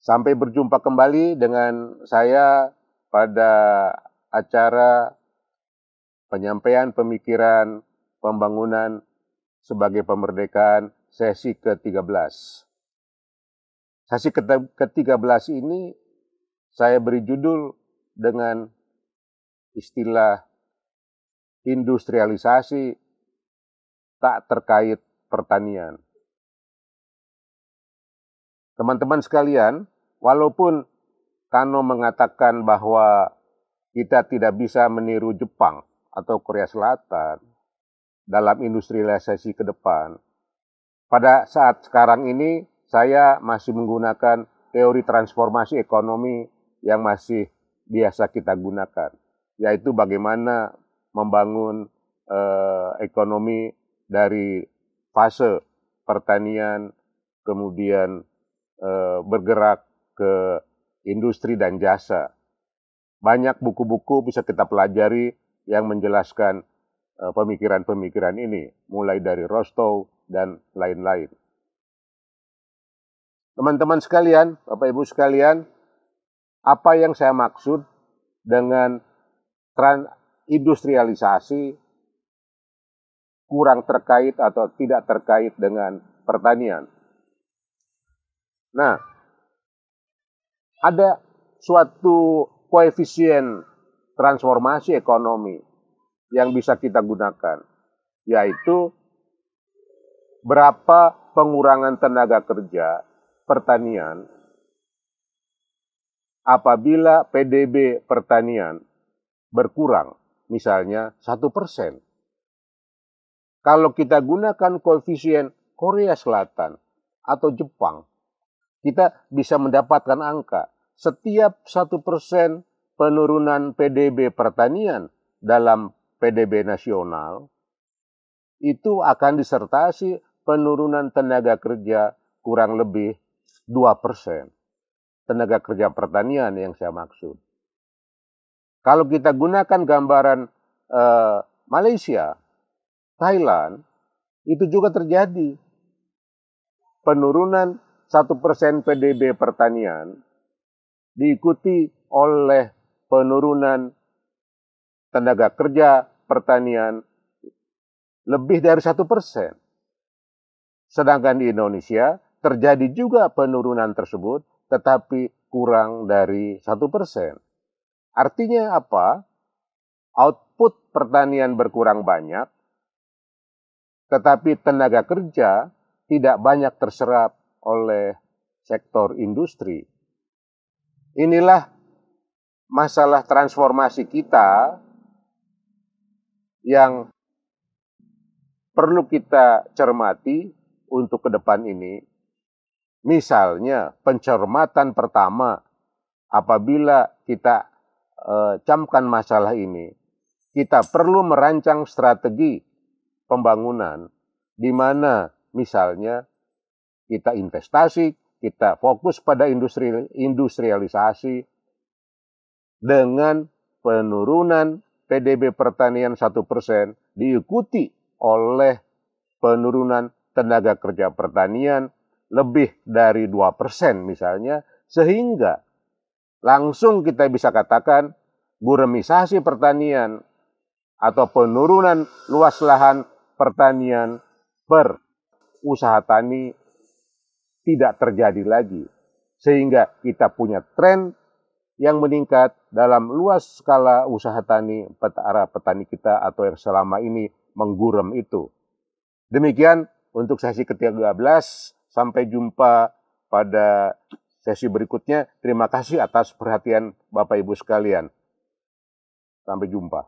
Sampai berjumpa kembali dengan saya pada acara penyampaian pemikiran pembangunan sebagai pemerdekaan sesi ke-13. Sesi ke-13 ini saya beri judul dengan istilah industrialisasi tak terkait pertanian. Teman-teman sekalian, walaupun Kano mengatakan bahwa kita tidak bisa meniru Jepang atau Korea Selatan dalam industrialisasi ke depan, pada saat sekarang ini saya masih menggunakan teori transformasi ekonomi yang masih biasa kita gunakan, yaitu bagaimana membangun ekonomi dari fase pertanian, kemudian bergerak ke industri dan jasa. Banyak buku-buku bisa kita pelajari yang menjelaskan pemikiran-pemikiran ini, mulai dari Rostow dan lain-lain. Teman-teman sekalian, Bapak Ibu sekalian, apa yang saya maksud dengan industrialisasi kurang terkait atau tidak terkait dengan pertanian? Nah, ada suatu koefisien transformasi ekonomi yang bisa kita gunakan, yaitu berapa pengurangan tenaga kerja pertanian apabila PDB pertanian berkurang, misalnya 1%. Kalau kita gunakan koefisien Korea Selatan atau Jepang, kita bisa mendapatkan angka setiap 1% penurunan PDB pertanian dalam PDB nasional, itu akan disertasi penurunan tenaga kerja kurang lebih 2%. Tenaga kerja pertanian yang saya maksud. Kalau kita gunakan gambaran Malaysia, Thailand, itu juga terjadi. Penurunan 1% PDB pertanian diikuti oleh penurunan tenaga kerja pertanian lebih dari 1%. Sedangkan di Indonesia terjadi juga penurunan tersebut, tetapi kurang dari 1%. Artinya apa? Output pertanian berkurang banyak, tetapi tenaga kerja tidak banyak terserap oleh sektor industri. Inilah masalah transformasi kita yang perlu kita cermati untuk ke depan ini. Misalnya, pencermatan pertama, apabila kita camkan masalah ini, kita perlu merancang strategi pembangunan, di mana misalnya kita investasi, kita fokus pada industrialisasi dengan penurunan PDB pertanian 1% diikuti oleh penurunan tenaga kerja pertanian lebih dari 2% misalnya, sehingga langsung kita bisa katakan guremisasi pertanian atau penurunan luas lahan pertanian per usaha tani tidak terjadi lagi, sehingga kita punya tren yang meningkat dalam luas skala usaha tani para petani kita atau yang selama ini menggurem itu. Demikian untuk sesi ke-13, sampai jumpa pada sesi berikutnya. Terima kasih atas perhatian Bapak Ibu sekalian. Sampai jumpa.